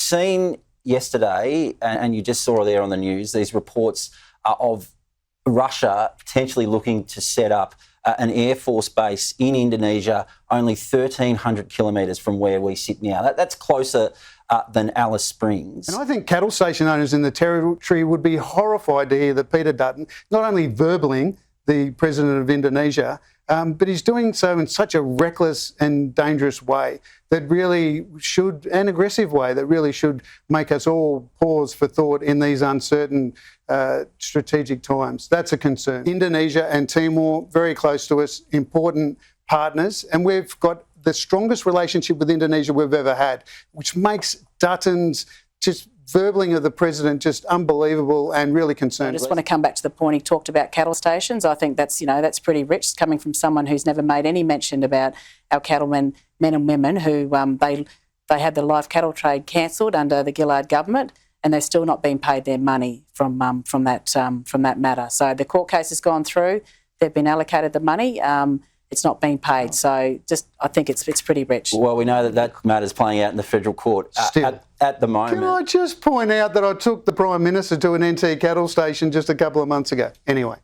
seen yesterday, and you just saw there on the news, these reports of Russia potentially looking to set up an Air Force base in Indonesia, only 1,300 kilometres from where we sit now. That's closer than Alice Springs. And I think cattle station owners in the territory would be horrified to hear that Peter Dutton, not only verballing the president of Indonesia, but he's doing so in such a reckless and dangerous way that really should, an aggressive way that really should make us all pause for thought in these uncertain strategic times. That's a concern. Indonesia and Timor, very close to us, important partners, and we've got the strongest relationship with Indonesia we've ever had, which makes Dutton's just verbaling of the president just unbelievable and really concerning. I just want to come back to the point he talked about cattle stations. I think that's, that's pretty rich coming from someone who's never made any mention about our cattlemen, men and women who they had the live cattle trade cancelled under the Gillard government, and they've still not been paid their money from that matter. So the court case has gone through. They've been allocated the money. It's not being paid. So I think it's pretty rich. Well, we know that matter's playing out in the federal court at the moment. Can I just point out that I took the Prime Minister to an NT cattle station just a couple of months ago? Anyway,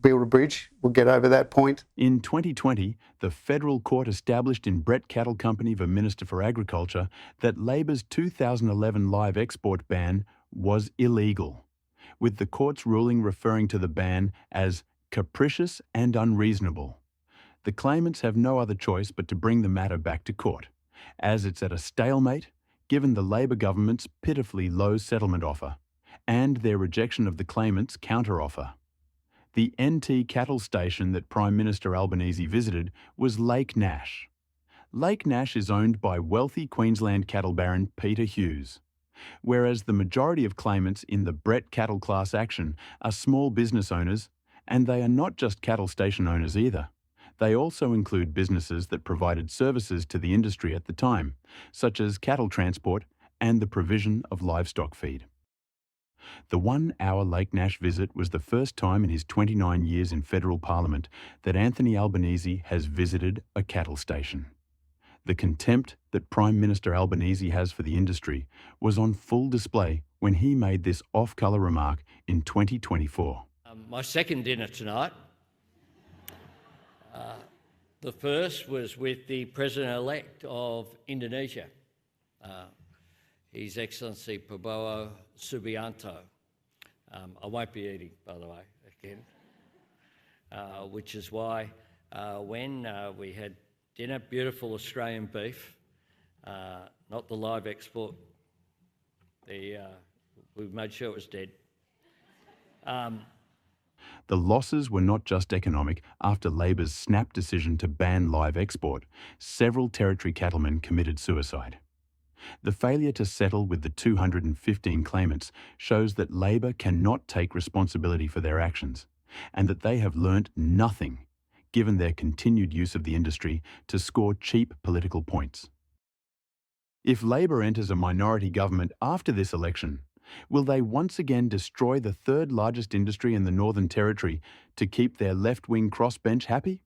build a bridge. We'll get over that point. In 2020, the federal court established in Brett Cattle Company v Minister for Agriculture that Labor's 2011 live export ban was illegal, with the court's ruling referring to the ban as capricious and unreasonable. The claimants have no other choice but to bring the matter back to court, as it's at a stalemate given the Labor government's pitifully low settlement offer and their rejection of the claimants' counter-offer. The NT cattle station that Prime Minister Albanese visited was Lake Nash. Lake Nash is owned by wealthy Queensland cattle baron Peter Hughes, whereas the majority of claimants in the Brett cattle class action are small business owners, and they are not just cattle station owners either. They also include businesses that provided services to the industry at the time, such as cattle transport and the provision of livestock feed. The 1-hour Lake Nash visit was the first time in his 29 years in federal parliament that Anthony Albanese has visited a cattle station. The contempt that Prime Minister Albanese has for the industry was on full display when he made this off-colour remark in 2024. My second dinner tonight. The first was with the President-elect of Indonesia, His Excellency Prabowo Subianto. I won't be eating, by the way, again, which is why when we had dinner, beautiful Australian beef, not the live export, we made sure it was dead. The losses were not just economic. After Labor's snap decision to ban live export, several territory cattlemen committed suicide. The failure to settle with the 215 claimants shows that Labor cannot take responsibility for their actions, and that they have learnt nothing, given their continued use of the industry to score cheap political points. If Labor enters a minority government after this election, will they once again destroy the third largest industry in the Northern Territory to keep their left-wing crossbench happy?